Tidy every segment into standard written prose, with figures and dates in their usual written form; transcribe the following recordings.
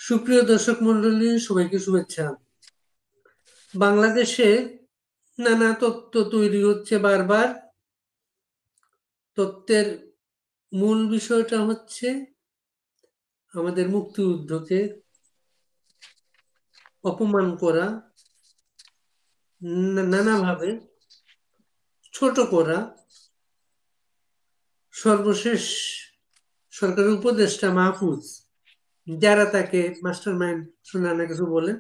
সুপ্রিয় দর্শক মন্ডলী, সবাইকে শুভেচ্ছা। বাংলাদেশে নানা তথ্য তৈরি হচ্ছে বারবার। তথ্যের মূল বিষয়টা হচ্ছে আমাদের মুক্তিযুদ্ধকে অপমান করা, নানাভাবে ছোট করা। সর্বশেষ সরকারের উপদেষ্টা মাহফুজ, যারা তাকে মাস্টার মাইন্ড শোনা না কিছু বলে,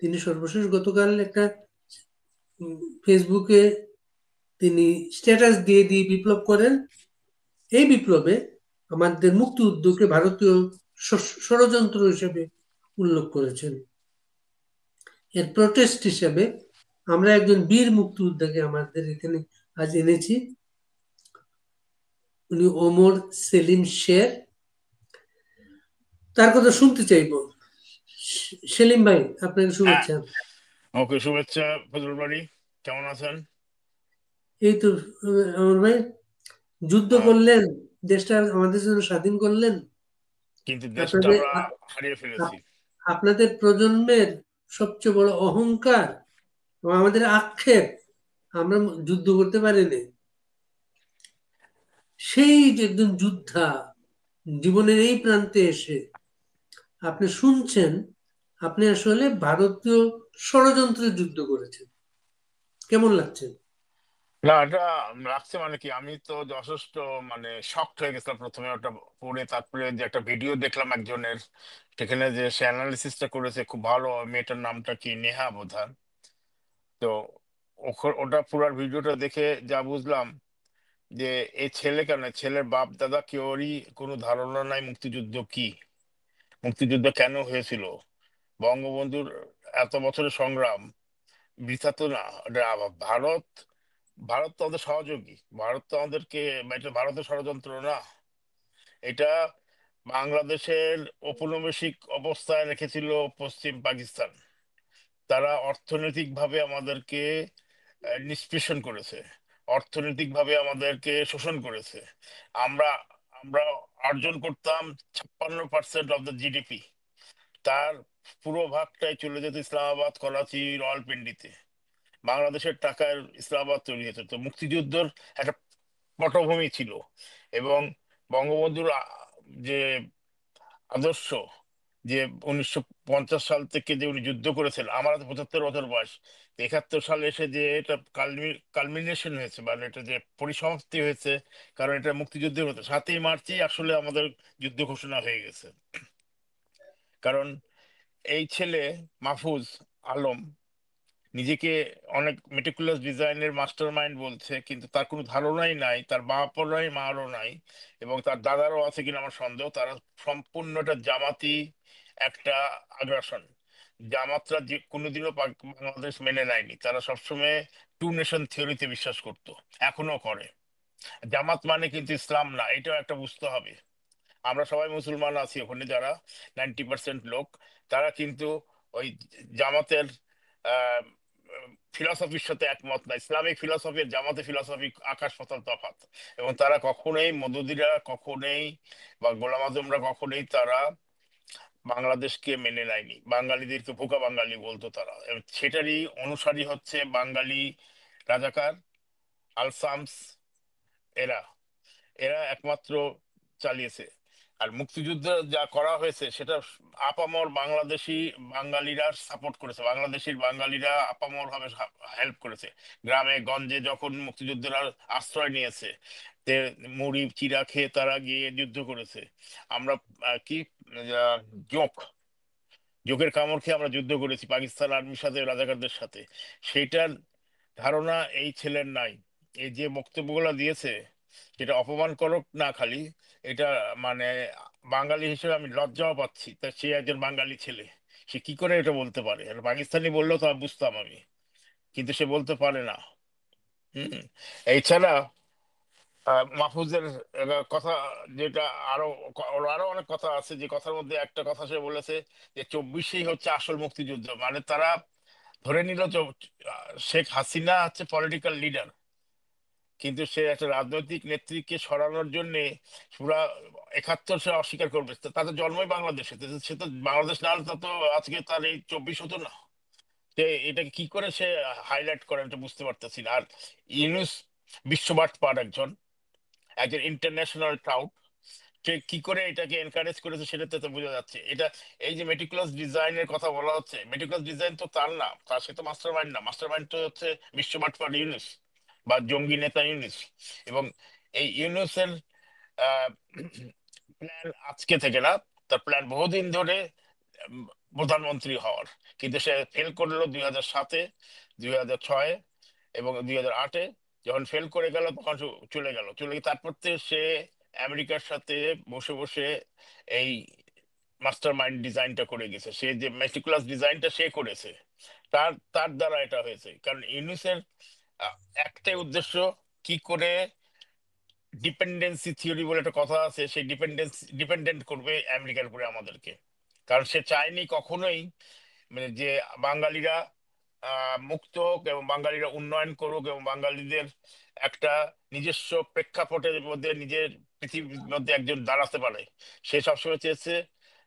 তিনি সর্বশেষ গতকাল একটা ফেসবুকে তিনি স্ট্যাটাস দিয়ে দিয়ে বিপ্লব করেন। এই বিপ্লবে আমাদের মুক্তিযুদ্ধকে ভারতীয় ষড়যন্ত্র হিসেবে উল্লেখ করেছেন। এর প্রটেস্ট হিসেবে আমরা একজন বীর মুক্তিযোদ্ধাকে আমাদের এখানে আজ এনেছি। উনি ওমর সেলিম শের। তার কথা শুনতে চাইবো। সেলিম ভাই, আপনাকে হ্যাঁ, শুভেচ্ছা। ওকে, শুভেচ্ছা ফজল বাড়ি। কেমন আছেন? এই তো, আমার ভাই, যুদ্ধ আহ, করলেন, দেশটা আমাদের জন্য স্বাধীন করলেন। কিন্তু দেশটা আপনাদের আমরা হারিয়ে ফেলেছি। আপনাদের প্রজন্মের সবচেয়ে বড় অহংকার এবং আমাদের আক্ষেপ, আমরা যুদ্ধ করতে পারিনি। সেই যে একজন যোদ্ধা জীবনের এই প্রান্তে এসে আপনি শুনছেন, আপনি আসলে ভারতীয় ষড়যন্ত্রের যুদ্ধ করেছেন। কেমন লাগছে? না, এটা লাগছে মানে কি, আমি তো যথেষ্ট শকড হয়ে গেছিলাম প্রথমে ওটা পড়ে। তারপরে যে একটা ভিডিও দেখলাম একজনের, সেখানে যে সে অ্যানালিসিসটা করেছে খুব ভালো। মেয়েটার নামটা কি, নেহা বোধহয়। তো ওটা পুরো ভিডিওটা দেখে যা বুঝলাম যে এই ছেলে কেন, ছেলের বাপ দাদা কেউরই কোনো ধারণা নাই মুক্তিযুদ্ধ কি, মুক্তিযুদ্ধ কেন হয়েছিল, বঙ্গবন্ধুর এত বছরের সংগ্রাম বৃথা তো না। এটা ভারত, ভারত তো আমাদের সহযোগী। ভারত তো আমাদেরকে, এটা ভারতের ষড়যন্ত্র না। এটা বাংলাদেশের ঔপনিবেশিক অবস্থায় রেখেছিল পশ্চিম পাকিস্তান। তারা অর্থনৈতিক ভাবে আমাদেরকে নিষ্পেষণ করেছে, অর্থনৈতিক ভাবে আমাদেরকে শোষণ করেছে। আমরা আমরা অর্জন করতাম 56% অফ দ্য জিডিপি, তার পুরো ভাগটাই চলে যেত ইসলামাবাদ, করাচি, রাওয়ালপিন্ডিতে। বাংলাদেশের টাকায় ইসলামাবাদ তৈরি হয়েছে। তো মুক্তিযুদ্ধের একটা পটভূমি ছিল। এবং বঙ্গবন্ধুর যে আদর্শ, যে 1950 সাল থেকে যে উনি যুদ্ধ করেছেন, আমার তো 75 বছর বয়স। 71 সালে এসে যে এটা কালমিনেশন হয়েছে, মানে এটা যে পরিসমাপ্তি হয়েছে, কারণ এটা মুক্তিযুদ্ধের মতো 7ই মার্চই আসলে আমাদের যুদ্ধ ঘোষণা হয়ে গেছে। কারণ এই ছেলে মাহফুজ আলম নিজেকে অনেক মেটিকুলাস ডিজাইনের মাস্টার মাইন্ড বলছে, কিন্তু তার কোনো ধারণাই নাই, তার বাপও নাই, মারও নাই, এবং তার দাদারও আছে কিনা আমার সন্দেহ। তারা সম্পূর্ণটা জামাতি একটা আগ্রাসন। জামাতরা যে কোনোদিনও বাংলাদেশ মেনে নেয়নি। তারা সবসময় টু নেশন থিওরিতে বিশ্বাস করতো, এখনো করে। জামাত মানে কিন্তু ইসলাম না, এটাও একটা বুঝতে হবে। আমরা সবাই মুসলমান আছি ওখানে, যারা 90% লোক, তারা কিন্তু ওই জামাতের ফিলসফির সাথে একমত না। ইসলামিক ফিলসফি আর জামাতে ফিলসফি আকাশ পাতাল তফাৎ। এবং তারা কখনোই, মদুদিরা কখনোই বা গোলাম আজমরা কখনোই তারা বাংলাদেশকে মেনে নেয়নি। বাঙালিদেরকে ভোকা বাঙালি বলতো তারা, এবং সেটারই অনুসারী হচ্ছে বাঙালি রাজাকার, আলসামস। এরা এরা একমাত্র চালিয়েছে। আর মুক্তিযুদ্ধ যা করা হয়েছে সেটা আপামর বাংলাদেশি বাঙালিরা সাপোর্ট করেছে, বাংলাদেশের বাঙালিরা আপামর ভাবে হেল্প করেছে। গ্রামে গঞ্জে যখন মুক্তিযুদ্ধরা আশ্রয় নিয়েছে, তে মুড়ি চিড়া খেয়ে তারা গিয়ে যুদ্ধ করেছে। আমরা কি আহ, জোক জোকের কামড় খেয়ে আমরা যুদ্ধ করেছি পাকিস্তান আর্মির সাথে, রাজাকারদের সাথে। সেইটার ধারণা এই ছেলের নাই। এই যে বক্তব্যগুলো দিয়েছে, সেটা অপমানকরক না খালি, এটা মানে বাঙালি হিসেবে আমি লজ্জাও পাচ্ছি। তা সে একজন বাঙালি ছেলে, সে কি করে এটা বলতে পারে? আর পাকিস্তানি বললেও তো বুঝতাম আমি, কিন্তু সে বলতে পারে না। হম। এছাড়া মাহফুজের কথা যেটা, আরো ওর আরো অনেক কথা আছে। যে কথার মধ্যে একটা কথা সে বলেছে যে 24ই হচ্ছে আসল মুক্তিযুদ্ধ। মানে তারা ধরে নিল যে শেখ হাসিনা হচ্ছে পলিটিক্যাল লিডার, কিন্তু সে একটা রাজনৈতিক নেত্রীকে সরানোর জন্য পুরা 71 সে অস্বীকার করবে। তাদের জন্মই বাংলাদেশে, তো সে তো বাংলাদেশ না হলে তো আজকে তার এই 24 হতো না। সে এটাকে কি করে সে হাইলাইট করে এটা বুঝতে পারতেছি না। আর ইউনুস বিশ্ববাট পার একজন, একজন ইন্টারন্যাশনাল ক্রাউড, সে কি করে এটাকে এনকারেজ করেছে সেটাতে তো বোঝা যাচ্ছে। এটা এই যে মেটিকুলাস ডিজাইনের কথা বলা হচ্ছে, মেটিকুলাস ডিজাইন তো তার না, তার সে তো মাস্টার মাইন্ড না, মাস্টার মাইন্ড তো হচ্ছে বিশ্ববাটপার ইউনুস বা জঙ্গি নেতা ইউনুস। এবং এই ইউনুসের প্ল্যান আজকে থেকে না, তার প্ল্যান বহুদিন ধরে উম, প্রধানমন্ত্রী হওয়ার। কিন্তু সে ফেল করলো 2007-এ, 2006-এ এবং 2008-এ। যখন ফেল করে গেল তখন চলে গেল, চলে গিয়ে তারপর থেকে সে আমেরিকার সাথে বসে বসে এই মাস্টার মাইন্ড ডিজাইনটা করে গেছে। সে যে মেটিকুলাস ডিজাইনটা সে করেছে, তার তার দ্বারা এটা হয়েছে। কারণ ইউনুসের আহ, একটাই উদ্দেশ্য, কি করে ডিপেন্ডেন্সি থিওরি বলে একটা কথা আছে, সেই ডিপেন্ডেন্ট করবে আমেরিকার উপরে আমাদেরকে। কারণ সে চায়নি কখনোই মানে যে বাঙালিরা মুক্ত হোক এবং বাঙালিরা উন্নয়ন করুক এবং বাঙালিদের একটা নিজস্ব প্রেক্ষাপটের মধ্যে নিজের পৃথিবীর মধ্যে একজন দাঁড়াতে পারে। সে সবসময় চেয়েছে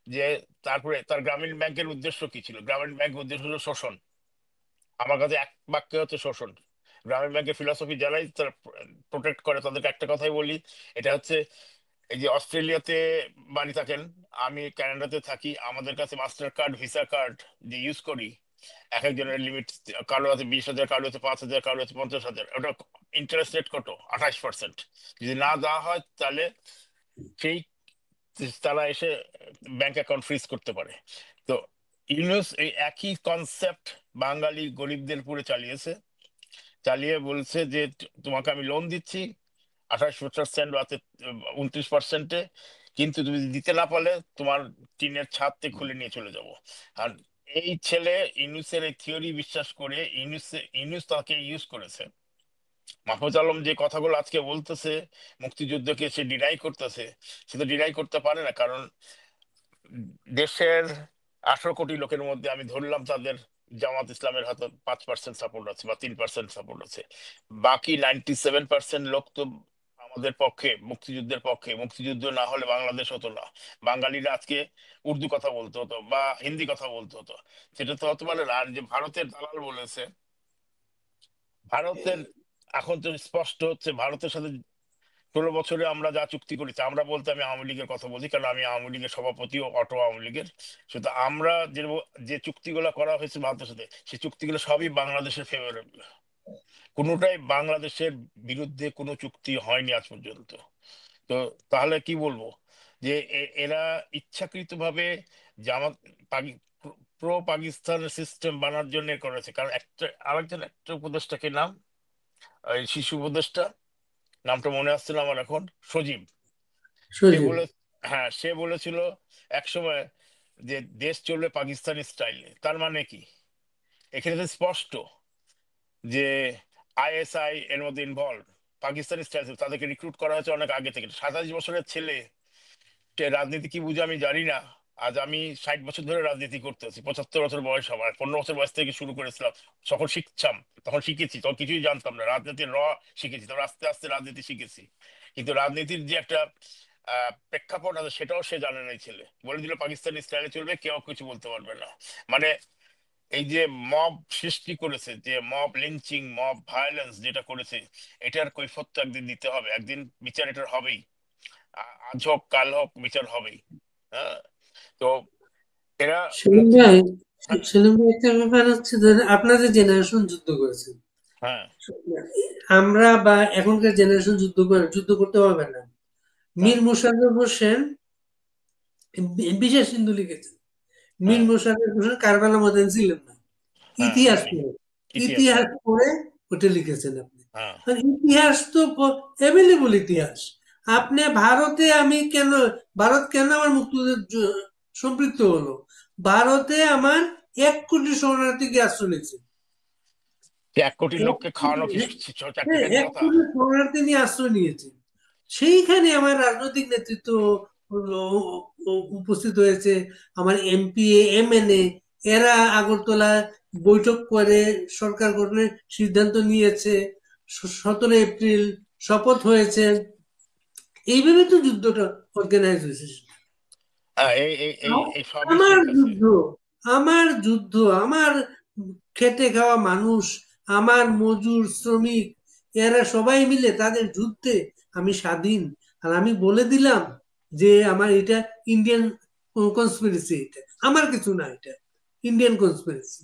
যে, তারপরে তার গ্রামীণ ব্যাংকের উদ্দেশ্য কি ছিল? গ্রামীণ ব্যাংকের উদ্দেশ্য হলো শোষণ। আমার কাছে এক বাক্যে হচ্ছে শোষণ। গ্রামীণ ব্যাংকের ফিলসফি যারাই তারা প্রোটেক্ট করে তাদেরকে একটা কথাই বলি, এটা হচ্ছে এই যে অস্ট্রেলিয়াতে বাড়ি থাকেন, আমি কানাডাতে থাকি, আমাদের কাছে মাস্টার কার্ড ভিসা কার্ড যে ইউজ করি, এক একজনের লিমিট, কারো আছে 20,000, কারো আছে 5,000, কারো আছে 50,000, ওটা ইন্টারেস্ট রেট কত? 28%। যদি না দেওয়া হয় তাহলে সেই তারা এসে ব্যাংক অ্যাকাউন্ট ফ্রিজ করতে পারে। তো ইউনুস এই একই কনসেপ্ট বাঙালি গরিবদের পুরো চালিয়েছে। চালিয়ে বলছে যে তোমাকে আমি লোন দিচ্ছি 28% বা 29%-এ, কিন্তু তুমি দিতে না পারলে তোমার টিনের ছাদ থেকে খুলে নিয়ে চলে যাব। আর এই ছেলে ইউনুসের এই থিওরি বিশ্বাস করে ইউনুস তাকে ইউজ করেছে। মাহফুজ আলম যে কথাগুলো আজকে বলতেছে, মুক্তিযুদ্ধকে সে ডিনাই করতেছে, সে তো ডিনাই করতে পারে না। কারণ দেশের 18 কোটি লোকের মধ্যে আমি ধরলাম তাদের জামাত ইসলামের হয়তো 5% সাপোর্ট আছে বা 3% সাপোর্ট আছে, বাকি 97% লোক তো আমাদের পক্ষে, মুক্তিযুদ্ধের পক্ষে। মুক্তিযুদ্ধ না হলে বাংলাদেশ হতো না, বাঙালিরা আজকে উর্দু কথা বলতে হতো বা হিন্দি কথা বলতে হতো। সেটা তো হতে পারে না। আর যে ভারতের দালাল বলেছে, ভারতের এখন তো স্পষ্ট হচ্ছে ভারতের সাথে 16 বছরে আমরা যা চুক্তি করেছি, আমরা বলতে আমি আওয়ামী লীগের কথা বলছি, কারণ আমি আওয়ামী লীগের সভাপতি ও অটো আওয়ামী লীগের। শুধু আমরা যে যে চুক্তিগুলো করা হয়েছে ভারতের সাথে, সেই চুক্তিগুলো সবই বাংলাদেশের ফেভারেবল। কোনোটাই বাংলাদেশের বিরুদ্ধে কোনো চুক্তি হয়নি আজ পর্যন্ত। তো তাহলে কি বলবো, যে এরা ইচ্ছাকৃতভাবে জামাত প্রো পাকিস্তান সিস্টেম বানার জন্য করেছে। কারণ একটা আরেকজন একটা উপদেষ্টাকে নাম, ওই শিশু উপদেষ্টা, নামটা মনে আসছে না আমার এখন, সজীব। সে সজীব। বলে, হ্যাঁ সে বলেছিল একসময় যে দেশ চলবে পাকিস্তানি স্টাইলে। তার মানে কি? এখানে তো স্পষ্ট যে আইএসআই এর মধ্যে ইনভলভ, পাকিস্তানি স্টাইল। তাদেরকে রিক্রুট করা হয়েছে অনেক আগে থেকে। 27 বছরের ছেলে, সে রাজনীতি কি বুঝে আমি জানি না। আজ আমি 60 বছর ধরে রাজনীতি করতেছি, 75 বছর বয়স আমার, 15 বছর বয়স থেকে শুরু করেছিলাম। তখন শিখছাম, তখন শিখেছি, তখন কিছুই জানতাম না, রাজনীতির শিখেছি, তখন আস্তে আস্তে রাজনীতি শিখেছি। কিন্তু রাজনীতির যে একটা প্রেক্ষাপট আছে সেটাও সে জানে না। এই ছেলে বলে দিল পাকিস্তানি স্টাইলে চলবে, কেউ কিছু বলতে পারবে না। মানে এই যে মব সৃষ্টি করেছে, যে মব লিঞ্চিং, মব ভায়োলেন্স যেটা করেছে, এটার কৈফিয়ত তো একদিন দিতে হবে, একদিন বিচার এটার হবেই। আজ হোক কাল হোক বিচার হবেই। হ্যাঁ। তো এরা সেলিম ভাই, মুক্তিযুদ্ধ। হ্যাঁ। সেলিম ভাই, একটা ব্যাপার হচ্ছে যে আপনাদের জেনারেশন যুদ্ধ করেছে, হ্যাঁ। আমরা বা এখনকার জেনারেশন যুদ্ধ করতে পারবে না। হ্যাঁ। মীর মোশাররফ হোসেন বিশেষ সিন্ধু লিখেছেন। মীর হ্যাঁ। মোশাররফ হোসেন কারবালা ময়দানে ছিলেন না। হ্যাঁ ইতিহাস জানি। পড়ে, ইতিহাস ইতিহাস হ্যাঁ। পড়ে ওটা লিখেছেন আপনি। হ্যাঁ। আর ইতিহাস তো অ্যাভেলেবল ইতিহাস। আপনি ভারতে, আমি কেন, ভারত কেন আমার মুক্তিযুদ্ধ সম্পৃক্ত হলো? ভারতে আমার 1 কোটি শরণার্থীকে আশ্রয় নিয়েছে। 1 কোটি লোককে খাওয়ানো কি হ্যাঁ, চারটিখানি এক কথা? কোটি শরণার্থী নিয়ে আশ্রয় নিয়েছে। সেইখানে আমার রাজনৈতিক নেতৃত্ব উপস্থিত হয়েছে। আমার এমপি, এমএনএ, এরা আগরতলা বৈঠক করে সরকার গঠনের সিদ্ধান্ত নিয়েছে। 17 এপ্রিল শপথ হয়েছে, এইভাবে তো যুদ্ধটা অর্গানাইজ হয়েছে। হ্যাঁ, এই এই এই এই সবই আমার ঠিক আছে। যুদ্ধ, আমার যুদ্ধ, আমার খেটে খাওয়া মানুষ, আমার মজুর শ্রমিক, এরা সবাই মিলে তাদের যুদ্ধে আমি স্বাধীন। আর আমি বলে দিলাম যে আমার এটা ইন্ডিয়ান কনস্পিরেসি, এটা আমার কিছু না, এটা ইন্ডিয়ান কনস্পিরেসি।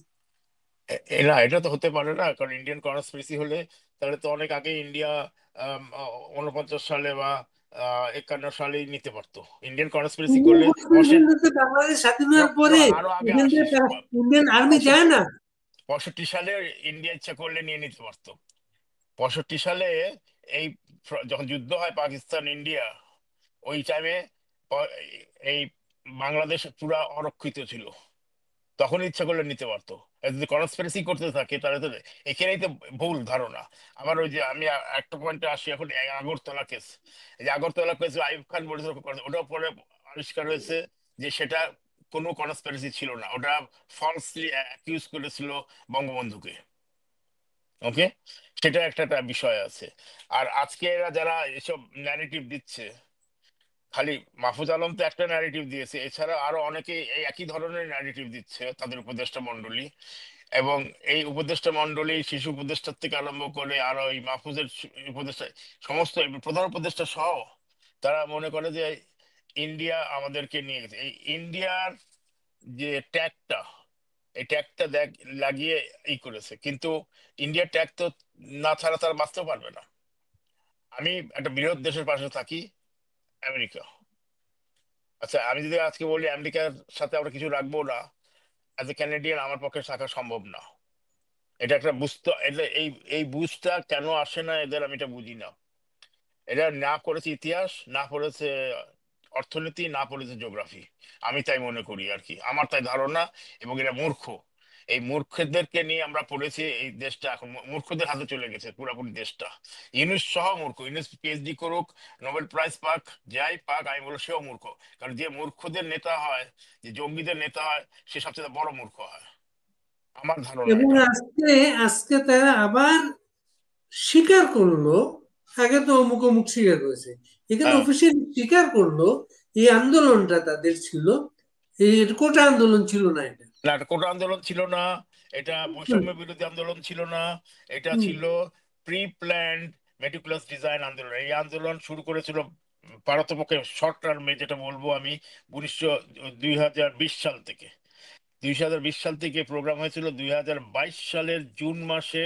না, এটা তো হতে পারে না, কারণ ইন্ডিয়ান কনস্পিরেসি হলে তাহলে তো অনেক আগে ইন্ডিয়া 49 সালে বা 51 সালেই নিতে পারতো। ইন্ডিয়ান কনস্পিরেসি করলে বাংলাদেশ স্বাধীন হওয়ার আরো পরে আরো আগে এখান আসিস। থেকে ইন্ডিয়ান আর্মি যায় না। 65 সালে ইন্ডিয়া ইচ্ছা করলে নিয়ে নিতে পারতো। 65 সালে এই যখন যুদ্ধ হয় পাকিস্তান ইন্ডিয়া, ওই টাইমে এই বাংলাদেশ পুরা অরক্ষিত ছিল, তখন ইচ্ছা করলে নিতে পারতো। আর যদি কনস্পিরেসি করতে থাকে তাহলে তো এখানেই তো ভুল ধারণা। আবার ওই যে আমি একটা পয়েন্টে আসি এখন, এই আগরতলা কেস। এই যে আগরতলা কেস আইয়ুব খান বলেছিল, ওটা পরে আবিষ্কার হয়েছে যে সেটা কোনো কনস্পিরেসি ছিল না, ওটা ফলসলি অ্যাকিউজ করেছিল বঙ্গবন্ধুকে। ওকে, সেটা একটা একটা বিষয় আছে। আর আজকে এরা যারা এসব ন্যারেটিভ দিচ্ছে, খালি মাহফুজ আলম তো একটা ন্যারেটিভ দিয়েছে, এছাড়া আরো অনেকে এই একই ধরনের ন্যারেটিভ দিচ্ছে, তাদের উপদেষ্টা মন্ডলী। এবং এই উপদেষ্টা মন্ডলী শিশু উপদেষ্টার থেকে আরম্ভ করে আরো এই মাহফুজের উপদেষ্টা, সমস্ত এই প্রধান উপদেষ্টা সহ, তারা মনে করে যে ইন্ডিয়া আমাদেরকে নিয়ে গেছে। এই ইন্ডিয়ার যে ট্যাগটা, এই ট্যাগটা দেখ লাগিয়ে করেছে, কিন্তু ইন্ডিয়ার ট্যাগ তো না ছাড়া তারা বাঁচতেও পারবে না। আমি একটা বৃহৎ দেশের পাশে থাকি, আমেরিকা। আচ্ছা, আমি যদি আজকে বলি আমেরিকার সাথে আমরা কিছু রাখবো না, অ্যাজ এ ক্যানাডিয়ান আমার পক্ষে থাকা সম্ভব না। এটা একটা বুঝতে, এটা এই বুঝটা কেন আসে না এদের, আমি এটা বুঝি না। এরা না করেছে ইতিহাস, না পড়েছে অর্থনীতি, না পড়েছে জিওগ্রাফি। আমি তাই মনে করি আর কি, আমার তাই ধারণা। এবং এরা মূর্খ। এই মূর্খদেরকে নিয়ে আমরা পড়েছি, এই দেশটা এখন মূর্খদের হাতে চলে গেছে পুরোপুরি দেশটা। ইউনুস সহ মূর্খ, ইউনুস পিএইচডি করুক, নোবেল প্রাইজ পাক, যাই পাক, আমি বলবো সেও মূর্খ। কারণ যে মূর্খদের নেতা হয়, যে জঙ্গিদের নেতা হয়, সে সবচেয়ে বড় মূর্খ হয়। আমার ধারণা এবং এটা। আজকে আজকে তারা আবার স্বীকার করলো, আগে তো অমুক অমুক স্বীকার করেছে, এখানে হ্যাঁ, অফিসিয়ালি স্বীকার করলো এই আন্দোলনটা তাদের ছিল, এই কোটা আন্দোলন ছিল না এটা। না, এটা কোটা আন্দোলন ছিল না, এটা হুম, বৈষম্য বিরোধী আন্দোলন ছিল না, এটা হুম। ছিল প্রি প্ল্যান্ড মেটিকুলাস ডিজাইন আন্দোলন। এই আন্দোলন শুরু করেছিল পারতপক্ষে শর্ট টার্মে, যেটা বলবো আমি, 2020 সাল থেকে। 2020 সাল থেকে প্রোগ্রাম হয়েছিল 2022 সালের জুন মাসে।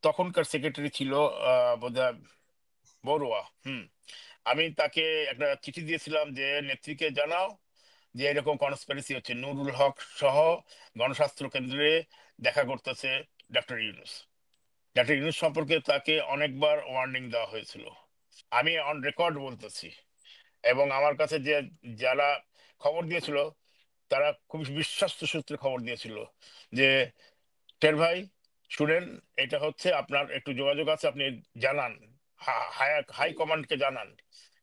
তখনকার সেক্রেটারি ছিল বোধহয় বড়ুয়া। আমি তাকে একটা চিঠি দিয়েছিলাম যে নেত্রীকে জানাও যে এরকম কনস্পিরেসি হচ্ছে, নুরুল হক সহ গণস্বাস্থ্য কেন্দ্রে দেখা করতেছে ডক্টর ইউনূস। ডক্টর ইউনূস সম্পর্কে তাকে অনেকবার ওয়ার্নিং দেওয়া হয়েছিল, আমি অন রেকর্ড বলতেছি। এবং আমার কাছে যে যারা খবর দিয়েছিল, তারা খুব বিশ্বস্ত সূত্রে খবর দিয়েছিল যে টের ভাই, শুনেন, এটা হচ্ছে, আপনার একটু যোগাযোগ আছে, আপনি জানান, হাই হাই কমান্ডকে জানান।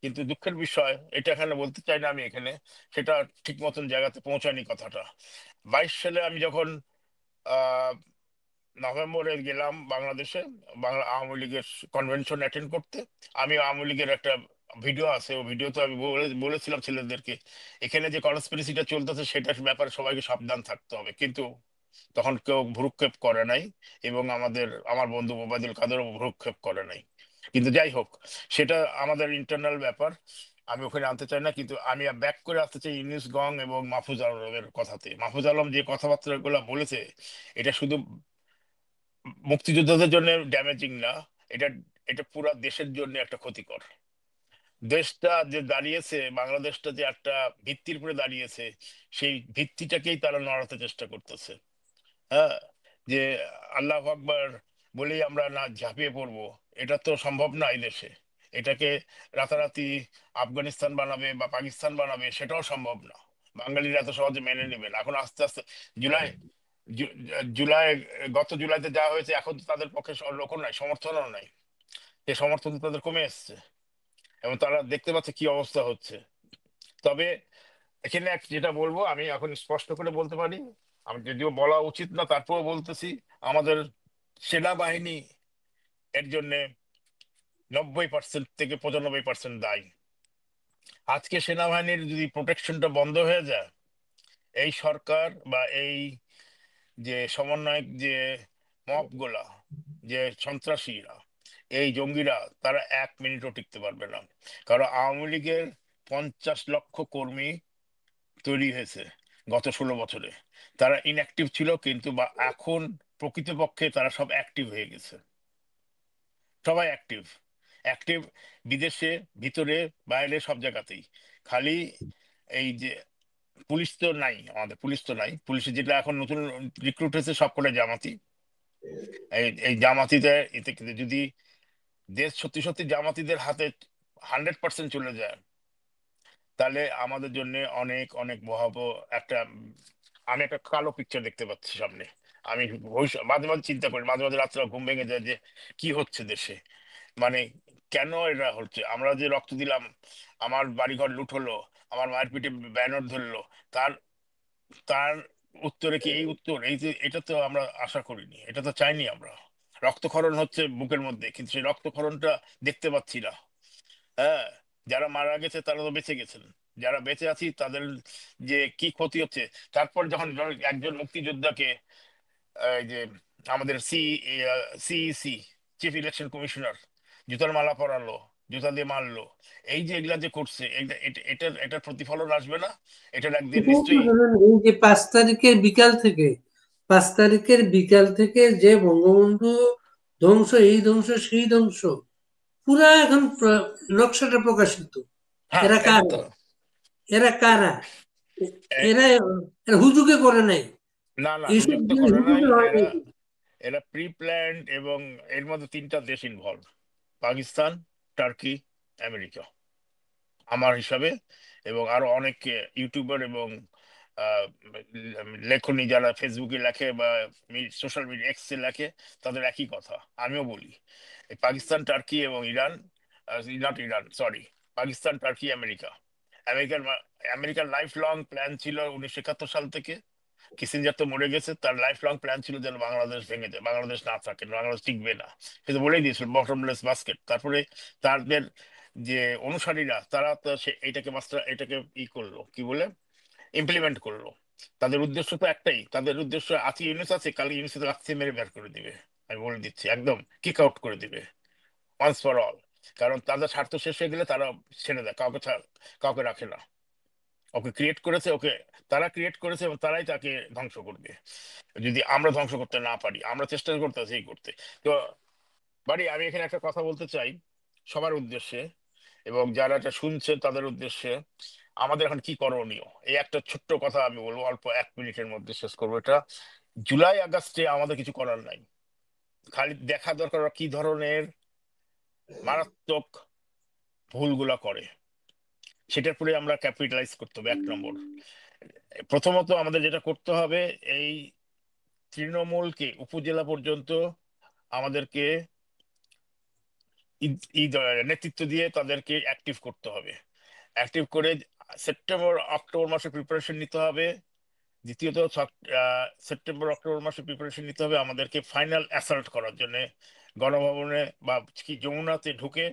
কিন্তু দুঃখের বিষয়, এটা এখানে বলতে চাই না আমি এখানে, সেটা ঠিক মতন জায়গাতে পৌঁছায়নি কথাটা। 22 সালে আমি যখন আহ নভেম্বরে গেলাম বাংলাদেশে, বাংলা আওয়ামী লীগের কনভেনশন অ্যাটেন্ড করতে। আমি আওয়ামী লীগের একটা ভিডিও আছে, ও ভিডিওতে আমি বলেছিলাম ছেলেদেরকে এখানে যে কনস্পিরেসিটা চলতেছে সেটার ব্যাপারে সবাইকে সাবধান থাকতে হবে, কিন্তু তখন কেউ ভ্রুক্ষেপ করে নাই। এবং আমার বন্ধু ওবায়দুল কাদেরও ভ্রুক্ষেপ করে নাই। কিন্তু যাই হোক, সেটা আমাদের ইন্টারনাল ব্যাপার, আমি ওখানে আনতে চাই না। কিন্তু আমি ব্যাক করে আসতে চাই ইউনুস গং এবং মাহফুজ আলমের কথাতে। মাহফুজ আলম যে কথাবার্তা গুলো বলেছে, এটা শুধু মুক্তিযোদ্ধাদের জন্য ড্যামেজিং না, এটা এটা পুরা দেশের জন্য একটা ক্ষতিকর। দেশটা যে দাঁড়িয়েছে, বাংলাদেশটা যে একটা ভিত্তির উপরে দাঁড়িয়েছে, সেই ভিত্তিটাকেই তারা নড়াতে চেষ্টা করতেছে। হ্যাঁ, যে আল্লাহ আকবার বলেই আমরা না ঝাঁপিয়ে পড়বো, এটা তো সম্ভব না এই দেশে। এটাকে রাতারাতি আফগানিস্তান বানাবে বা পাকিস্তান বানাবে, সেটাও সম্ভব না। বাঙালিরা এত সহজে মেনে নেবে না। এখন আস্তে আস্তে জুলাই জু- জুলাই গত জুলাইতে যা হয়েছে, এখন তো তাদের পক্ষে লোকও নাই, সমর্থনও নাই। সেই সমর্থন তো তাদের কমে এসছে, এবং তারা দেখতে পাচ্ছে কি অবস্থা হচ্ছে। তবে এখানে যেটা বলবো, আমি এখন স্পষ্ট করে বলতে পারি, আমি যদিও বলা উচিত না তারপরেও বলতেছি, আমাদের সেনাবাহিনী এর জন্য 90% থেকে 95% দায়ী। আজকে সেনাবাহিনীর যদি প্রোটেকশনটা বন্ধ হয়ে যায়, এই সরকার বা এই যে সমন্বয়ক যে মব গুলা, যে সন্ত্রাসীরা, এই জঙ্গিরা, তারা 1 মিনিটও টিকতে পারবে না। কারণ আওয়ামী লীগের 50 লক্ষ কর্মী তৈরি হয়েছে গত 16 বছরে। তারা ইনঅ্যাক্টিভ ছিল, কিন্তু বা এখন প্রকৃতপক্ষে তারা সব অ্যাক্টিভ হয়ে গেছে। সবাই অ্যাক্টিভ, অ্যাক্টিভ, বিদেশে, ভিতরে, বাইরে, সব জায়গাতেই। খালি এই যে পুলিশ তো নাই, আমাদের পুলিশ তো নাই, পুলিশে যেটা এখন নতুন রিক্রুট হয়েছে সবকটা জামাতি। এই জামাতিদের এতে কিন্তু যদি দেশ সত্যি সত্যি জামাতিদের হাতে 100% চলে যায়, তাহলে আমাদের জন্য অনেক অনেক ভয়াবহ একটা, আমি একটা কালো পিকচার দেখতে পাচ্ছি সামনে। আমি মাঝে মাঝে চিন্তা করি, মাঝে মাঝে রাত্রে ঘুম ভেঙে যায় যে কি হচ্ছে দেশে। মানে কেন এটা হচ্ছে? আমরা যে রক্ত দিলাম, আমার বাড়িঘর লুট হলো, আমার মায়ের পিঠে ব্যানর ধরলো, তার তার উত্তরে কি এই উত্তর? এই যে এটা তো আমরা আশা করিনি, এটা তো চাইনি আমরা। রক্তক্ষরণ হচ্ছে বুকের মধ্যে, কিন্তু সেই রক্তক্ষরণটা দেখতে পাচ্ছি না। হ্যাঁ, যারা মারা গেছে তারা তো বেঁচে গেছেন, যারা বেঁচে আছি তাদের যে কি ক্ষতি হচ্ছে। তারপর যখন একজন মুক্তিযোদ্ধাকে এই যে আমাদের সিইসি, চিফ ইলেকশন কমিশনার, জুতার মালা পরালো, জুতা দিয়ে মারলো, এই যে এগুলা যে করছে, এটার প্রতিফলন আসবে না? এটার একদিন এটাই তো নিশ্চয়ই। ধরেন, এই যে 5 তারিখের বিকাল থেকে যে বঙ্গবন্ধু ধ্বংস, এই ধ্বংস সেই ধ্বংস, পুরা এখন নকশাটা প্রকাশিত। হ্যাঁ, এরা এটা কারা? তো এরা কারা? এ- এরা এরা হুজুগে করে নাই। না না, এইসব হুজুগ তো জিনিস করে নাই হুজুগে হয় এরা। নাই। এরা প্রি প্ল্যান্ড, এবং এর মধ্যে 3টা দেশ ইনভলভ: পাকিস্তান, টার্কি, আমেরিকা, আমার হিসাবে। এবং আরো অনেক ইউটিউবার এবং আহ, লেখনী যারা ফেসবুকে লেখে বা সোশ্যাল মিডিয়া এক্সে লেখে, তাদের একই কথা আমিও বলি। এই পাকিস্তান, টার্কি এবং Iran, not Iran, sorry, Pakistan, turkey, America. আমেরিকার আমেরিকার লাইফ লং প্ল্যান ছিল 1971 সাল থেকে। কিসিঞ্জার তো মরে গেছে, তার লাইফ লং প্ল্যান ছিল যেন বাংলাদেশ ভেঙে যায়, বাংলাদেশ না থাকে, বাংলাদেশ টিকবে না। সে তো বলেই দিয়েছিল বটমলেস বাস্কেট। তারপরে তাদের যে অনুসারীরা, তারা তো এইটাকে মাস্টার, এটাকে করলো, কি বলে, ইমপ্লিমেন্ট করলো। তাদের উদ্দেশ্য তো একটাই, তাদের উদ্দেশ্য আজকে ইউনুস আছে, কালকে ইউনুসের লাথি মেরে বের করে দিবে। আমি বলে দিচ্ছি, একদম কিক আউট করে দিবে, ওয়ান্স ফর অল। কারণ তাদের স্বার্থ শেষ হয়ে গেলে তারা ছেড়ে দেয়, কাউকে কাউকে রাখে না। ওকে ক্রিয়েট করেছে, ওকে তারা ক্রিয়েট করেছে, এবং তারাই তাকে ধ্বংস করবে যদি আমরা ধ্বংস করতে না পারি। আমরা চেষ্টা করতেছি এই করতে। তো বাড়ি, আমি এখানে একটা কথা বলতে চাই সবার উদ্দেশ্যে, এবং যারা এটা শুনছেন তাদের উদ্দেশ্যে। আমাদের এখন কি করণীয়, এই একটা ছোট্ট কথা আমি বলবো, অল্প 1 মিনিটের মধ্যে শেষ করবো এটা। জুলাই আগস্টে আমাদের কিছু করার নাই, খালি দেখা দরকার ওরা কি ধরনের মারাত্মক ভুলগুলা করে, সেটার উপরে আমরা ক্যাপিটালাইজ করতে হবে। 1 নম্বর, প্রথমত আমাদের যেটা করতে হবে, এই তৃণমূলকে উপজেলা পর্যন্ত আমাদেরকে নেতৃত্ব দিয়ে তাদেরকে অ্যাক্টিভ করতে হবে। অ্যাক্টিভ করে সেপ্টেম্বর অক্টোবর মাসে প্রিপারেশন নিতে হবে। দ্বিতীয়ত সেপ্টেম্বর অক্টোবর মাসে প্রিপারেশন নিতে হবে আমাদেরকে ফাইনাল অ্যাসাল্ট করার জন্য গণভবনে বা কি যমুনাতে ঢুকে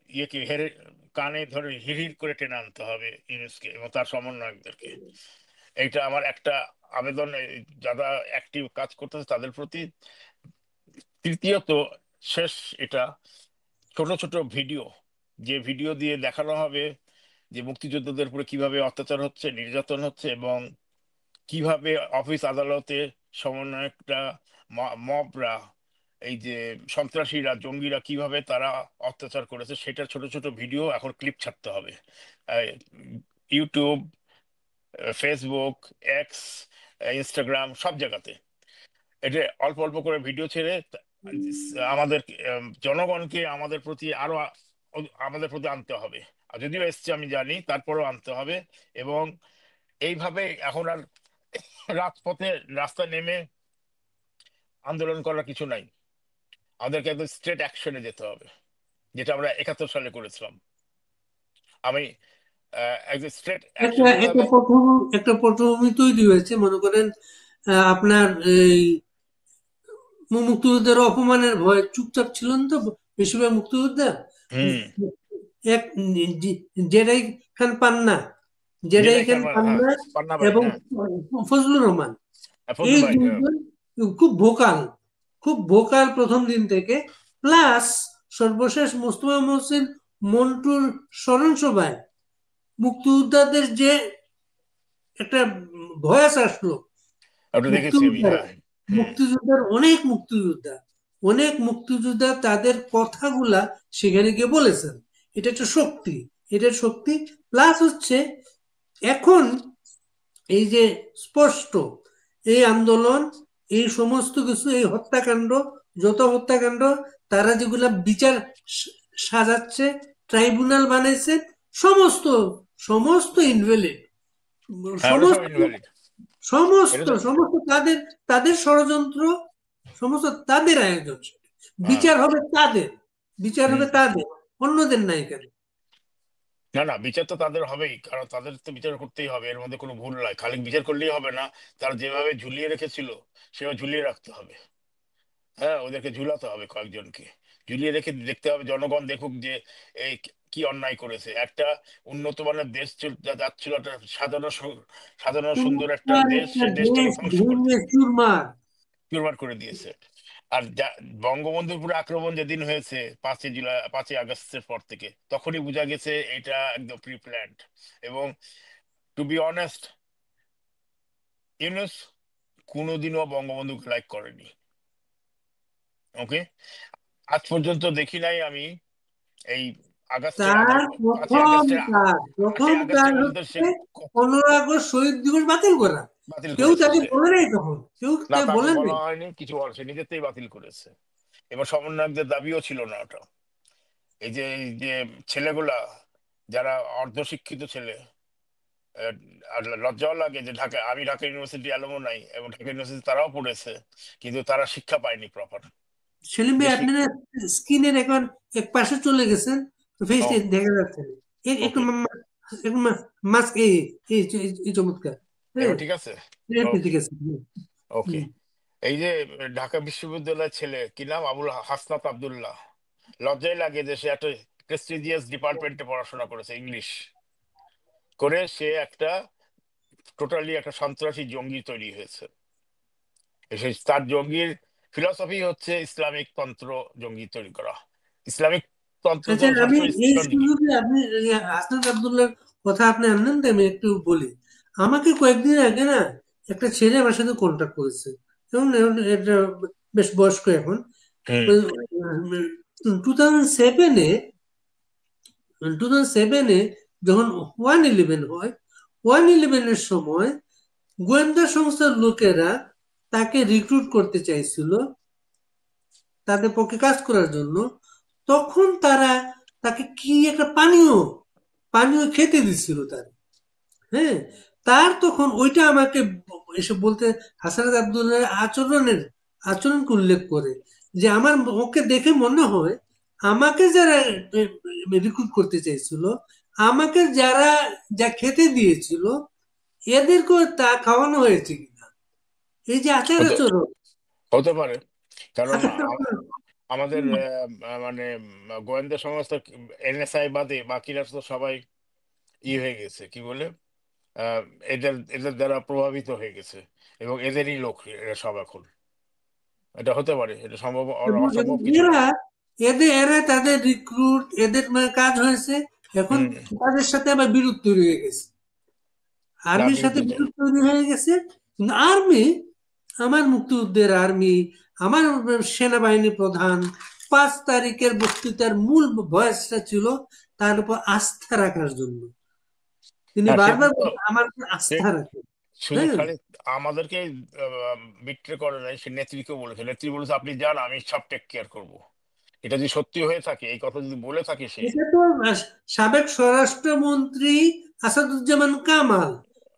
ইয়েকে হেরে, কানে ধরে হিড়হিড় করে টেনে আনতে হবে ইউনুসকে এবং তার সমন্বয়কদেরকে। এইটা আমার একটা আবেদন, যারা অ্যাক্টিভ কাজ করতেছে তাদের প্রতি। তৃতীয়ত, শেষ এটা, ছোট ছোট ভিডিও, যে ভিডিও দিয়ে দেখানো হবে যে মুক্তিযোদ্ধাদের উপরে কিভাবে অত্যাচার হচ্ছে, নির্যাতন হচ্ছে, এবং কিভাবে অফিস আদালতে সমন্বয়করা, মবরা, এই যে সন্ত্রাসীরা, জঙ্গিরা কিভাবে তারা অত্যাচার করেছে, সেটার ছোট ছোট ভিডিও এখন ক্লিপ ছাড়তে হবে। আহ, ইউটিউব, ফেসবুক, এক্স, ইনস্টাগ্রাম, সব জায়গাতে এটা অল্প অল্প করে ভিডিও ছেড়ে আমাদের জনগণকে আমাদের প্রতি আরো আমাদের প্রতি আনতে হবে। আর যদিও এসছে আমি জানি, তারপরেও আনতে হবে। এবং এইভাবে এখন আর রাজপথে, রাস্তায় নেমে আন্দোলন করার কিছু নাই। আমাদেরকে একদম স্ট্রেট অ্যাকশনে যেতে হবে, যেটা আমরা 71 সালে করেছিলাম। আমি একদম স্ট্রেট একটা অ্যাকশন যেতে একটা হবে। একটা পটভূমি তৈরি হয়েছে, মনে করেন। আপনার এই মুক্তিযুদ্ধের অপমানের ভয়ে চুপচাপ ছিলেন তো বেশিরভাগ মুক্তিযোদ্ধা। হুম। এক জেরাই খান পান্না, জেরাই জেদাই খান খান, হ্যাঁ, পান্না পান্না ভাই, এবং হ্যাঁ। ফজলুর রহমান, ফজল এই ভাই, হ্যাঁ। দুইজন খুব ভোকাল, খুব ভোকাল প্রথম দিন থেকে। প্লাস সর্বশেষ মোস্তফা মহসিন মন্টুর স্মরণ সভায় মুক্তিযোদ্ধাদের যে একটা ভয়েস আসলো, ওটা দেখেছি আমি, মুক্তিযোদ্ধারা, হ্যাঁ। হুম। মুক্তিযোদ্ধার অনেক মুক্তিযোদ্ধা, অনেক মুক্তিযোদ্ধা তাদের কথাগুলা সেখানে গিয়ে বলেছেন। এটা একটা শক্তি, এটা শক্তি। প্লাস হচ্ছে এখন এই যে স্পষ্ট এই আন্দোলন, এই সমস্ত কিছু, এই হত্যাকাণ্ড, যত হত্যাকাণ্ড, তারা যেগুলা বিচার সাজাচ্ছে, ট্রাইব্যুনাল বানাইছে, সমস্ত সমস্ত ইনভ্যালিড, হ্যাঁ, ওটা সব সমস্ত ইনভ্যালিড। এটা সমস্ত তো, সমস্ত তাদের, তাদের ষড়যন্ত্র, সমস্ত তাদের আয়োজন। হ্যাঁ। বিচার হবে তাদের, বিচার হুম। হবে তাদের, অন্যদের নাই কেন? না, না, বিচার তো তাদের হবেই, কারণ তাদের তো বিচার করতেই হবে, এর মধ্যে কোনো ভুল নাই। খালি বিচার করলেই হবে না, তারা যেভাবে ঝুলিয়ে রেখেছিল সেভাবে ঝুলিয়ে রাখতে হবে। হ্যাঁ, ওদেরকে ঝুলাতে হবে কয়েকজনকে, ঝুলিয়ে রেখে দেখতে হবে, জনগণ দেখুক যে এই কি অন্যায় করেছে। একটা উন্নত মানের দেশ যাচ্ছিল, একটা সাজানো সাজানো সুন্দর একটা চমৎকার দেশ, একটা সেই দেশটাকে দেশ ধ্বংস করে ভেঙে চুরমার। চুরমার করে দিয়েছে। আর বঙ্গবন্ধুর পুরো আক্রমণ যেদিন হয়েছে 5ই জুলাই, 5ই আগস্টের পর থেকে, তখনই বোঝা গেছে এটা একদম প্রি প্ল্যান্ড। এবং টু বি অনেস্ট, ইউনুস কোনোদিনও বঙ্গবন্ধুকে লাইক করেনি। ওকে, আজ পর্যন্ত দেখি নাই আমি এই আগস্টে তার পাঁচই প্রথম আগস্টের কাজ, পাঁচই প্রথম কাজ আগস্টের মধ্যে সে হচ্ছে 15 আগস্ট শহীদ দিবস বাতিল করা। বাতিল কেউ করেছে তাকে সে। বলে নাই তখন, কেউ না, তা তাকে বলেন বলা নাই। হয়নি কিছু, বল, সে নিজেতেই বাতিল করেছে। এবার সমন্বয়কদের দাবিও ছিল না ওটা। এই যে ছেলেগুলা, যারা অর্ধশিক্ষিত ছেলে, আহ, আর লজ্জাও লাগে যে আমি ঢাকা ইউনিভার্সিটি অ্যালুমনাই, এবং ঢাকা ইউনিভার্সিটি তারাও পড়েছে, কিন্তু তারা শিক্ষা পায়নি প্রপার। সেলিম যে ভাই, আপনারা স্ক্রিনের এখন এক পাশে চলে গেছেন, ও, ফেসটা দেখা যাচ্ছে না। একটু ওকে। একটু মাস্ক, এই এই এই চমৎকার। হ্যাঁ, এবার ঠিক আছে। ঠিক ওকে, আছে। ওকে। হুম। এই যে ঢাকা বিশ্ববিদ্যালয়ের ছেলে, কি নাম, হাসনাত আব্দুল্লাহ, লজ্জাই লাগে যে সে একটা প্রেস্টিজিয়াস ডিপার্টমেন্টে পড়াশোনা করেছে, ইংলিশ করে সে একটা টোটালি একটা সন্ত্রাসী জঙ্গি তৈরি হয়েছে। তার জঙ্গির ফিলসফি হচ্ছে ইসলামিক তন্ত্র, জঙ্গি তৈরি করা। ইসলামিক তন্ত্র তো আচ্ছা, আমি সবসময় এই চন্ডী। সুযোগে আপনি হাসনাত আব্দুল্লাহর কথা আপনি আনলেন তো, আমি একটু বলি। আমাকে কয়েকদিন আগে না একটা ছেলে আমার সাথে কন্ট্যাক্ট করেছে, এবং এটা বেশ বয়স্ক এখন। হুম। 2007-এ, 2007-এ যখন 1/11 হয়, 1/11-এর সময় গোয়েন্দা সংস্থার লোকেরা তাকে রিক্রুট করতে চাইছিল তাদের পক্ষে কাজ করার জন্য। তখন তারা তাকে কি একটা পানীয় পানীয় খেতে দিচ্ছিল তার। হ্যাঁ, তার তখন ওইটা আমাকে এসে বলতে, হাসানাত আব্দুল্লাহর আচরণকে উল্লেখ করে, যে আমার ওকে দেখে মনে হয় আমাকে যারা রিক্রুট করতে চাইছিল, আমাকে যারা যা খেতে দিয়েছিল, এদেরকেও তা খাওয়ানো হয়েছে কিনা, এই যে আচার হতে আচরণ। হতে পারে, কারণ আচার আচরণ। আমাদের মানে গোয়েন্দা সংস্থা, এনএসআই বাদে বাকিরা তো সবাই হয়ে গেছে, কি বলে, আহ, এদের এদের দ্বারা প্রভাবিত হয়ে গেছে, এবং এদেরই লোক এরা সব এখন। এটা হতে পারে, এটা সম্ভব, এবং অসম্ভব কিছু না। এরা, এরা তাদের রিক্রুট, এদের কাজ হয়েছে। এখন হুম। তাদের সাথে আবার বিরোধ তৈরি হয়ে গেছে, না, আর্মির সাথে বিরুদ্ধে তো। বিরোধ তৈরি হয়ে গেছে। কিন্তু আর্মি, আমার মুক্তিযুদ্ধের আর্মি, আমার সেনাবাহিনী প্রধান 5 তারিখের বক্তৃতার মূল ভয়েসটা ছিল তার উপর আস্থা রাখার জন্য। তিনি হ্যাঁ, সেটা বারবার তো বলতেন, আমার উপর আস্থা ঠিক। রাখেন। শুধু হ্যাঁ, খালি আমাদেরকে বিট্রে করে নাই, সে নেত্রীকেও বলেছে, নেত্রী বলেছে আপনি যান, আমি সব টেক কেয়ার করবো। এটা যদি সত্যি হয়ে থাকে, এই কথা যদি বলে থাকে সে, এটা তো সাবেক স্বরাষ্ট্রমন্ত্রী আসাদুজ্জামান কামাল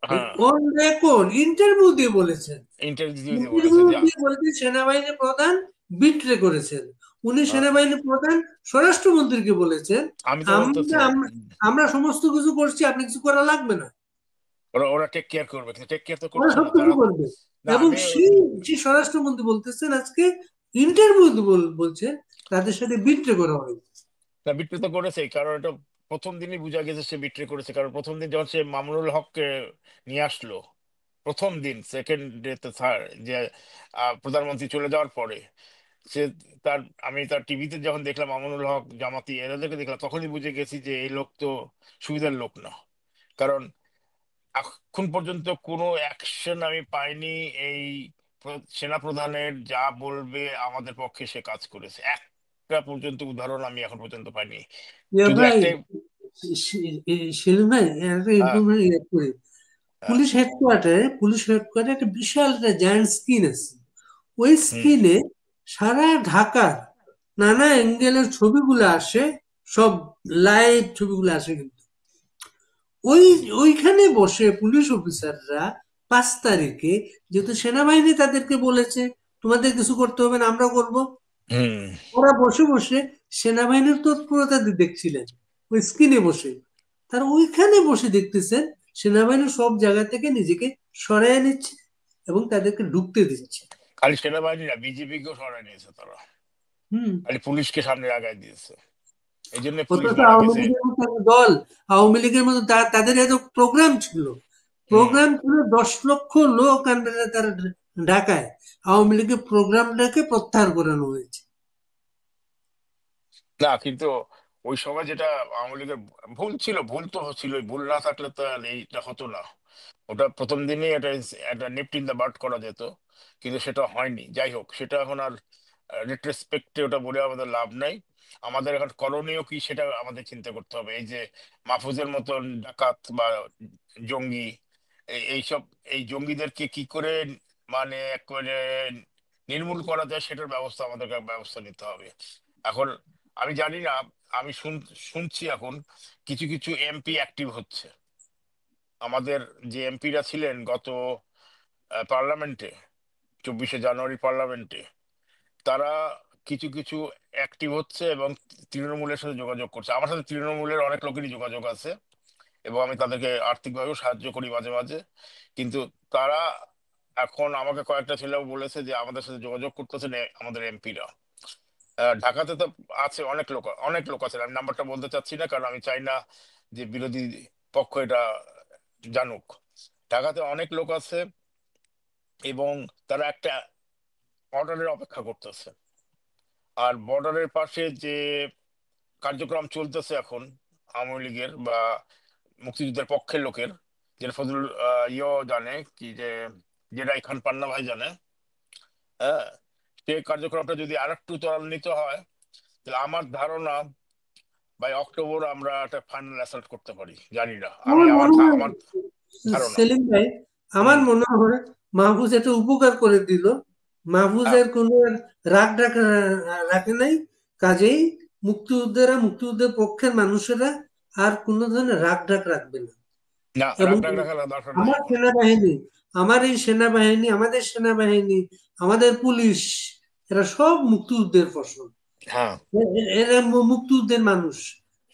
হ্যাঁ, অন রেকর্ড ইন্টারভিউ দিয়ে বলেছেন, ইন্টারভিউ দিয়ে বলেছে ইন্টারভিউ যে, দিয়ে বলেছেন সেনাবাহিনী প্রধান বিট্রে করেছেন। উনি হ্যাঁ, সেনাবাহিনী প্রধান স্বরাষ্ট্রমন্ত্রীকে বলেছেন, আমি তো বলতেছি, আমরা আমরা আমরা সমস্ত কিছু করছি, আপনি কিছু করা লাগবে না, ওরা ওরা টেক কেয়ার করবে, কিন্তু টেক কেয়ার তো ওরা করছে না সবকিছু তারা। করবে। না, এবং আমি সেই সেই স্বরাষ্ট্রমন্ত্রী বলতেছেন আজকে ইন্টারভিউ বলছেন তাদের সাথে বিট্রে করা হয়েছে। না, বিট্রে তো করেছেই, কারণ এটা প্রথম দিনই বোঝা গেছে সে বিট্রে করেছে। কারণ প্রথম দিন যখন সে মামুনুল হককে নিয়ে আসলো, প্রথম দিন সেকেন্ড ডেতে যে প্রধানমন্ত্রী চলে যাওয়ার পরে সে তার, আমি তার টিভিতে যখন দেখলাম মামুনুল হক জামাতি এদেরকে দেখলাম, তখনই বুঝে গেছি যে এই লোক তো সুবিধার লোক না। কারণ এখন পর্যন্ত কোনো অ্যাকশন আমি পাইনি এই সেনা প্রধানের যা বলবে আমাদের পক্ষে সে কাজ করেছে, একটা পর্যন্ত উদাহরণ আমি এখন পর্যন্ত পাইনি। ইয়া শুধু ভাই, একটাই। সেলিম ভাই, একটা হ্যাঁ। ইনফরমেশন করি। হ্যাঁ। পুলিশ হেডকোয়ার্টারে একটা বিশাল একটা জায়ান্ট স্ক্রিন আছে। ওই হুম। স্ক্রিনে সারা ঢাকার নানা অ্যাঙ্গেলের ছবিগুলো আসে, সব লাইভ ছবিগুলো আসে। কিন্তু ওই ওইখানে বসে পুলিশ অফিসাররা 5 তারিখে, যেহেতু সেনাবাহিনী তাদেরকে বলেছে তোমাদের কিছু করতে হবে না, আমরা করব, হুম। ওরা বসে বসে সেনাবাহিনীর তৎপরতা দেখছিলেন ওই স্ক্রিনে বসে। তার ওইখানে বসে দেখতেছেন সেনাবাহিনী সব জায়গা থেকে নিজেকে সরায় নিচ্ছে এবং তাদেরকে ঢুকতে দিচ্ছে। খালি সেনাবাহিনী না, বিজেপিকেও সরায় নিয়েছে তারা, হুম। খালি পুলিশকে সামনে আগায় দিয়েছে। এই জন্য পুলিশ অথচ মারা আওয়ামী গেছে। লীগের মতো একটা দল, আওয়ামী লীগের মতো তাদের এত প্রোগ্রাম ছিল, হুম। 10 লক্ষ লোক আনবে তারা ঢাকায়, আওয়ামী লীগের প্রোগ্রামটাকে প্রত্যাহার করানো হয়েছে। না কিন্তু ওই সময় যেটা আওয়ামী লীগের ভুল ছিল, ভুল তো ছিল, ভুল না থাকলে তো আর এইটা হতো না। ওটা প্রথম দিনেই এটা একটা নিপট ইন দ্য বাট করা যেত, কিন্তু সেটা হয়নি। যাই হোক, সেটা এখন আর রেট্রোস্পেক্টে ওটা বলে আমাদের লাভ নাই। আমাদের এখন করণীয় কি সেটা আমাদের চিন্তা করতে হবে। এই যে মাহফুজের মতন ডাকাত বা জঙ্গি, এইসব, এই জঙ্গিদেরকে কি করে মানে করে নির্মূল করা যায় সেটার ব্যবস্থা আমাদেরকে ব্যবস্থা নিতে হবে এখন। আমি জানি না, আমি শুনছি এখন কিছু কিছু এমপি অ্যাক্টিভ হচ্ছে। আমাদের যে এমপিরা ছিলেন গত পার্লামেন্টে, 24শে জানুয়ারি পার্লামেন্টে, তারা কিছু কিছু অ্যাক্টিভ হচ্ছে এবং তৃণমূলের সাথে যোগাযোগ করছে। আমার সাথে তৃণমূলের অনেক লোকেরই যোগাযোগ আছে এবং আমি তাদেরকে আর্থিকভাবেও সাহায্য করি মাঝে মাঝে। কিন্তু তারা এখন আমাকে কয়েকটা ছেলেও বলেছে যে আমাদের সাথে যোগাযোগ করতেছে না আমাদের এমপিরা। ঢাকাতে তো আছে অনেক লোক, অনেক লোক আছে, আমি নাম্বারটা বলতে চাচ্ছি না কারণ আমি চাই না যে বিরোধী পক্ষ এটা জানুক। ঢাকাতে অনেক লোক আছে এবং তারা একটা অর্ডারের অপেক্ষা করতেছে। আর বর্ডারের পাশে যে কার্যক্রম চলতেছে এখন আওয়ামী লীগের বা মুক্তিযুদ্ধের পক্ষের লোকের, যেটা ফজলুল জানে কি যে, যেটা খান পান্না ভাই জানে, হ্যাঁ, সেই কার্যক্রমটা যদি আরেকটু ত্বরান্বিত হয় তাহলে আমার ধারণা বাই অক্টোবর আমরা একটা ফাইনাল অ্যাসাল্ট করতে পারি। জানি না, আমি আমার মনে হয়, আমার ধারণা। সেলিম ভাই, আমার হুম। মনে হয় মাহফুজ একটা উপকার করে দিল। হ্যাঁ। মাহফুজের কোনো রাগ রাখে নাই, কাজেই মুক্তিযুদ্ধের পক্ষের মানুষেরা আর কোনো ধরনের রাগ রাখবে না। না, এবং রাগ রাগ রাখার দরকার নাই আমার এখন। সেনাবাহিনী, আমাদের সেনাবাহিনী, আমাদের পুলিশ, এরা সব মুক্তিযুদ্ধের ফসল। হ্যাঁ। এরা মুক্তিযুদ্ধের মানুষ,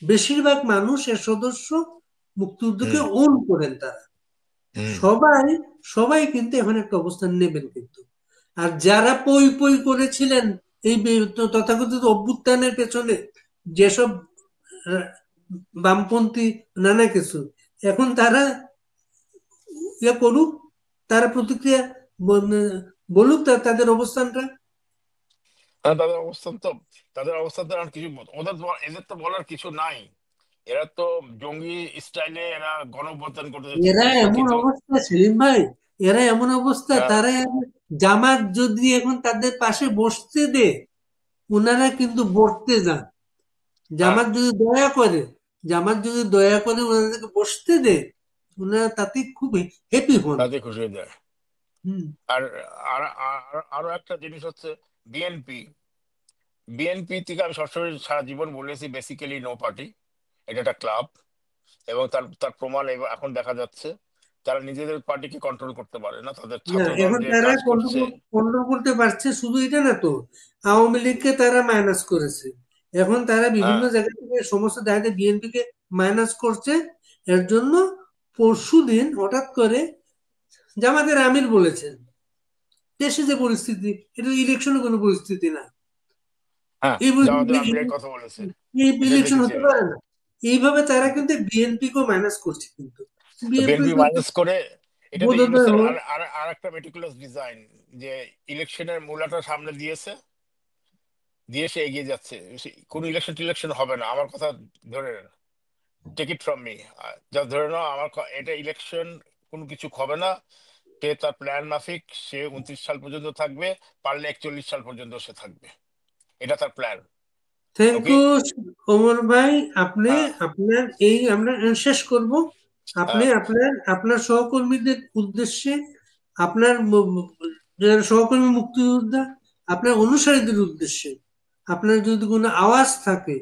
বেশিরভাগ মানুষ এর সদস্য, মুক্তিযুদ্ধকে হুম। ওন করেন তারা। হুম। সবাই সবাই কিন্তু এখন একটা অবস্থান নেবেন কিন্তু। আর যারা পই পই করেছিলেন এই তথাকথিত অভ্যুত্থানের পেছনে, যেসব আহ, বামপন্থী নানা কিছু, এখন তারা ইয়ে করুক, তারা প্রতিক্রিয়া বলুক তাদের অবস্থানটা। হ্যাঁ, তাদের অবস্থান তো আর কিছু এদের তো বলার কিছু নাই। এরা তো জঙ্গি স্টাইলে এরা গণঅভ্যুত্থান করতে এরা চাচ্ছে এমন কিন্তু। অবস্থা, সেলিম ভাই, এরা এমন অবস্থা, হ্যাঁ। তারা জামাত যদি এখন তাদের পাশে বসতে দে, ওনারা কিন্তু বসতে যান। হ্যাঁ, জামাত যদি দয়া করে, ওনাদেরকে বসতে দে, ওনারা তাতে খুব হ্যাপি হন। তাতে খুশি হয়ে যায়। হুম। আর আরো একটা জিনিস হচ্ছে বিএনপি। বিএনপি থেকে আমি সবসময় সারা জীবন বলেছি বেসিক্যালি নো পার্টি, এটা একটা ক্লাব। এবং তার তার প্রমাণ এখন দেখা যাচ্ছে তারা নিজেদের পার্টিকে কন্ট্রোল করতে পারে না, তাদের না, ছাত্রদল এখন যে তারা কাজ করছে। কন্ট্রোল করতে পারছে, শুধু এটা না তো, আওয়ামী লীগকে তারা মাইনাস করেছে। এখন তারা বিভিন্ন হ্যাঁ। জায়গা থেকে সমস্ত জায়গাতে বিএনপি কে মাইনাস করছে। এর জন্য পরশুদিন হঠাৎ করে জামাতের আমির বলেছেন দেশে যে পরিস্থিতি, এটা ইলেকশনের কোনো পরিস্থিতি না। হ্যাঁ, এই জাওয়াদ আমিরের কথা বলেছে, এই এটা ইলেকশন দেখেছি হতে আমি। পারে না। এইভাবে তারা কিন্তু বিএনপিকেও ম্যানেজ করছে, কিন্তু তো বিএনপি বিএনপি মাইনাস করে, এটা তো বোধোদয় ইউনূসের হোক। আর আর আর একটা মেটিকুলাস ডিজাইন, যে ইলেকশনের মূলাটা সামনে দিয়েছে, দিয়ে সে এগিয়ে যাচ্ছে। কোন ইলেকশন টিলেকশন হবে না, আমার কথা ধরে টেক ইট ফ্রম মি, যা ধরে নাও আমার এটা ইলেকশন কোনো কিছু হবে না। সে তার প্ল্যান মাফিক সে 29 সাল পর্যন্ত থাকবে, পারলে 41 সাল পর্যন্ত সে থাকবে, এটা তার plan. Thank okay. You Omar ভাই। আপনি হ্যাঁ, আপনার এই আমরা শেষ করব। আপনি হ্যাঁ, আপনার আপনার সহকর্মীদের উদ্দেশ্যে, আপনার যারা সহকর্মী মুক্তিযোদ্ধা, আপনার অনুসারীদের উদ্দেশ্যে, আপনার যদি কোনো আওয়াজ থাকে,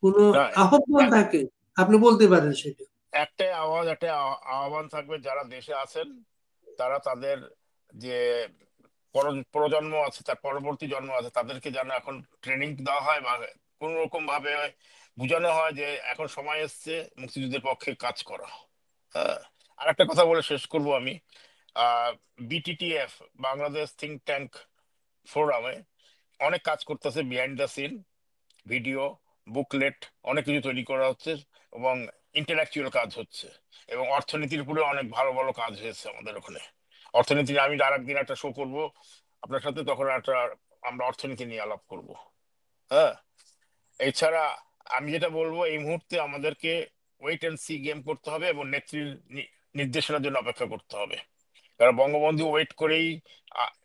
কোনো না, আহ্বান এ- থাকে, আপনি বলতে পারেন সেটা। একটাই আওয়াজ, একটা আহ্বান থাকবে, যারা দেশে আছেন তারা তাদের যে প্রজন্ম আছে, তার পরবর্তী জন্ম আছে, তাদেরকে যেন এখন ট্রেনিং দেওয়া হয় বা কোন রকম ভাবে বোঝানো হয় যে এখন সময় এসেছে মুক্তিযুদ্ধের পক্ষে কাজ করা। হ্যাঁ। আর একটা কথা বলে শেষ করব আমি। বিটিটিএফ, বাংলাদেশ থিঙ্ক ট্যাঙ্ক ফোরামে অনেক কাজ করতেছে behind the scene, video, booklet, অনেক কিছু তৈরি করা হচ্ছে, এবং ইন্টেলেকচুয়াল কাজ হচ্ছে, এবং অর্থনীতির উপরে অনেক ভালো ভালো কাজ হয়েছে আমাদের ওখানে। অর্থনীতি আমি আর একদিন একটা শো করব আপনার সাথে, তখন একটা আমরা অর্থনীতি নিয়ে আলাপ করব। হ্যাঁ। এছাড়া আমি যেটা বলবো, এই মুহূর্তে আমাদেরকে ওয়েট অ্যান্ড সি গেম করতে হবে, এবং নেত্রীর নির্দেশনার জন্য অপেক্ষা করতে হবে। কারণ বঙ্গবন্ধু ওয়েট করেই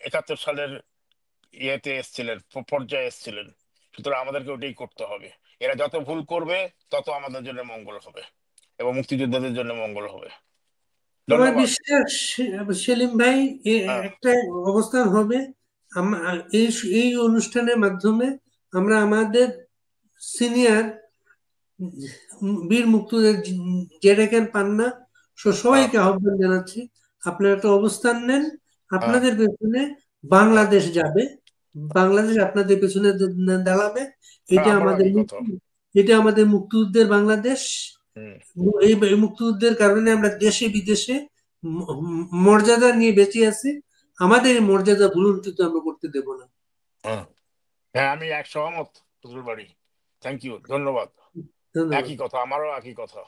71 সালের ইয়েতে এসছিলেন, পর্যায়ে এসছিলেন। সুতরাং আমাদেরকে ওটাই করতে হবে। এরা যত ভুল করবে তত আমাদের জন্য মঙ্গল হবে, এবং মুক্তিযোদ্ধাদের জন্য মঙ্গল হবে। আমার ধন্যবাদ। বিশ্বাস, সেলিম ভাই, হ্যাঁ, একটা অবস্থান হবে। এই এই অনুষ্ঠানের মাধ্যমে আমরা আমাদের সিনিয়র বীর মুক্তিযোদ্ধা জেরেকেন পান্না হ্যাঁ, সবাইকে আহ্বান জানাচ্ছি, আপনারা একটা অবস্থান নেন। হ্যাঁ, আপনাদের পেছনে হ্যাঁ, বাংলাদেশ যাবে, বাংলাদেশ আপনাদের পেছনে দাঁড়াবে। হ্যাঁ, এটা আমারও আমাদের একই কথা। এটা আমাদের মুক্তিযুদ্ধের বাংলাদেশ। হুম। এই মুক্তিযুদ্ধের কারণে আমরা দেশে বিদেশে মর্যাদা নিয়ে বেঁচে আছি। আমাদের এই মর্যাদা ভুলুণ্ঠিত আমরা করতে দেব না। হ্যাঁ, হ্যাঁ, আমি এক সহমত, শ্বশুর বাড়ি। থ্যাংক ইউ, ধন্যবাদ। ধন্যবাদ। একই কথা, আমারও একই কথা।